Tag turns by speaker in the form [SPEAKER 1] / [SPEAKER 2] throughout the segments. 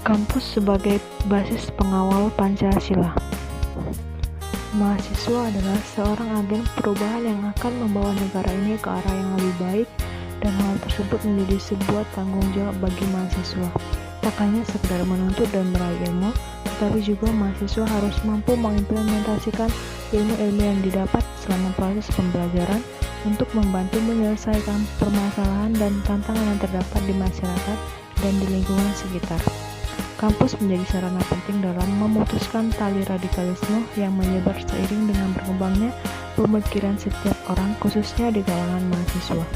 [SPEAKER 1] Kampus sebagai basis pengawal Pancasila. Mahasiswa adalah seorang agen perubahan yang akan membawa negara ini ke arah yang lebih baik, dan hal tersebut menjadi sebuah tanggung jawab bagi mahasiswa. Tak hanya sekedar menuntut dan meraih ilmu, tetapi juga mahasiswa harus mampu mengimplementasikan ilmu-ilmu yang didapat selama proses pembelajaran untuk membantu menyelesaikan permasalahan dan tantangan yang terdapat di masyarakat dan di lingkungan sekitar. Kampus menjadi sarana penting dalam memutuskan tali radikalisme yang menyebar seiring dengan berkembangnya pemikiran setiap orang, khususnya di kalangan mahasiswa.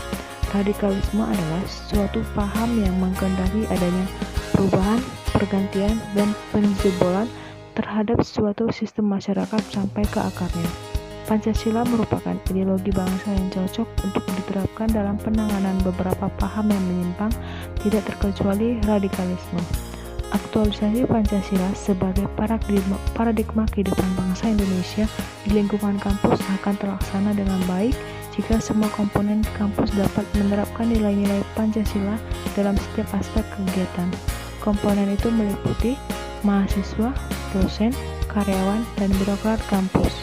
[SPEAKER 1] Radikalisme adalah suatu paham yang mengkehendaki adanya perubahan, pergantian, dan penjebolan terhadap suatu sistem masyarakat sampai ke akarnya. Pancasila merupakan ideologi bangsa yang cocok untuk diterapkan dalam penanganan beberapa paham yang menyimpang, tidak terkecuali radikalisme. Aktualisasi Pancasila sebagai paradigma kehidupan bangsa Indonesia di lingkungan kampus akan terlaksana dengan baik jika semua komponen kampus dapat menerapkan nilai-nilai Pancasila dalam setiap aspek kegiatan. Komponen itu meliputi mahasiswa, dosen, karyawan, dan birokrat kampus.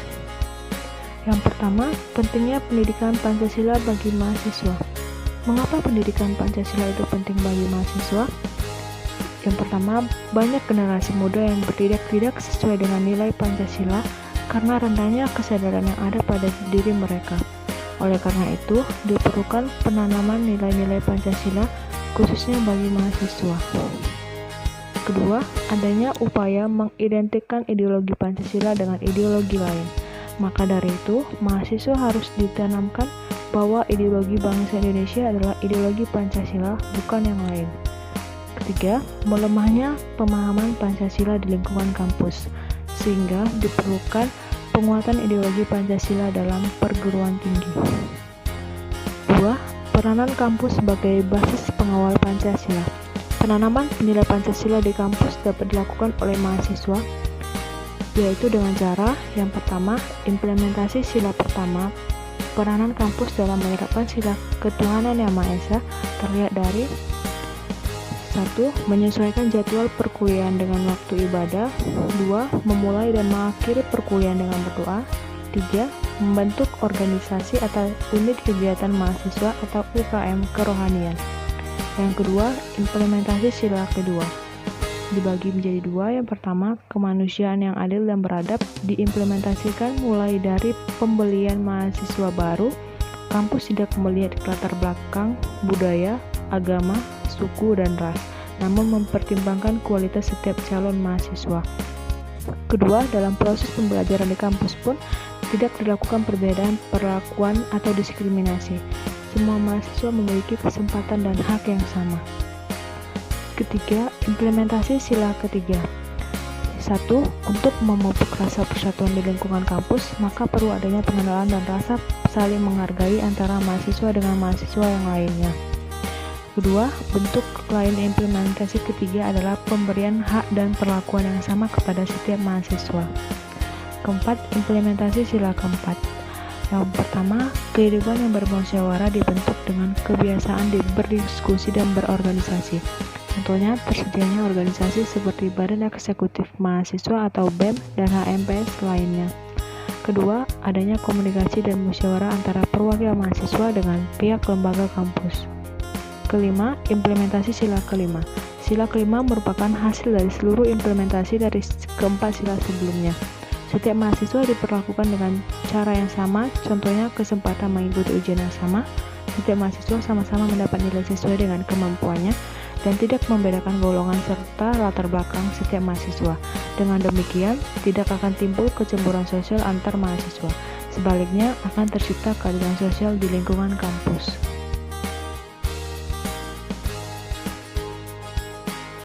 [SPEAKER 1] Yang pertama, pentingnya pendidikan Pancasila bagi mahasiswa. Mengapa pendidikan Pancasila itu penting bagi mahasiswa? Yang pertama, banyak generasi muda yang bertindak sesuai dengan nilai Pancasila karena rendahnya kesadaran yang ada pada diri mereka. Oleh karena itu, diperlukan penanaman nilai-nilai Pancasila khususnya bagi mahasiswa. Kedua, adanya upaya mengidentikan ideologi Pancasila dengan ideologi lain. Maka dari itu, mahasiswa harus ditanamkan bahwa ideologi bangsa Indonesia adalah ideologi Pancasila, bukan yang lain. Ketiga, melemahnya pemahaman Pancasila di lingkungan kampus, sehingga diperlukan penguatan ideologi Pancasila dalam perguruan tinggi. 2. Peranan kampus sebagai basis pengawal Pancasila. Penanaman nilai Pancasila di kampus dapat dilakukan oleh mahasiswa, yaitu dengan cara yang pertama, implementasi sila pertama. Peranan kampus dalam menerapkan sila ketuhanan yang Maha Esa terlihat dari 1. Menyesuaikan jadwal perkuliahan dengan waktu ibadah. 2. Memulai dan mengakhiri perkuliahan dengan berdoa. 3. Membentuk organisasi atau unit kegiatan mahasiswa atau UKM kerohanian. Yang kedua, implementasi sila kedua. Dibagi menjadi dua. Yang pertama, kemanusiaan yang adil dan beradab diimplementasikan mulai dari pembelian mahasiswa baru. Kampus tidak melihat latar belakang, budaya, agama, suku, dan ras, namun mempertimbangkan kualitas setiap calon mahasiswa. Kedua, dalam proses pembelajaran di kampus pun tidak dilakukan perbedaan perlakuan atau diskriminasi. Semua mahasiswa memiliki kesempatan dan hak yang sama. Ketiga, implementasi sila ketiga. 1. Untuk memupuk rasa persatuan di lingkungan kampus, maka perlu adanya pengenalan dan rasa saling menghargai antara mahasiswa dengan mahasiswa yang lainnya. Kedua, bentuk lain implementasi ketiga adalah pemberian hak dan perlakuan yang sama kepada setiap mahasiswa. Keempat, implementasi sila keempat. Yang pertama, kehidupan yang bermusyawarah dibentuk dengan kebiasaan berdiskusi dan berorganisasi. Contohnya, tersedianya organisasi seperti Badan Eksekutif Mahasiswa atau BEM dan HMPS lainnya. Kedua, adanya komunikasi dan musyawarah antara perwakilan mahasiswa dengan pihak lembaga kampus. Kelima, implementasi sila kelima. Sila kelima merupakan hasil dari seluruh implementasi dari keempat sila sebelumnya. Setiap mahasiswa diperlakukan dengan cara yang sama, contohnya kesempatan mengikuti ujian yang sama. Setiap mahasiswa sama-sama mendapat nilai sesuai dengan kemampuannya dan tidak membedakan golongan serta latar belakang setiap mahasiswa. Dengan demikian, tidak akan timbul kecemburuan sosial antar mahasiswa. Sebaliknya, akan tercipta keadilan sosial di lingkungan kampus.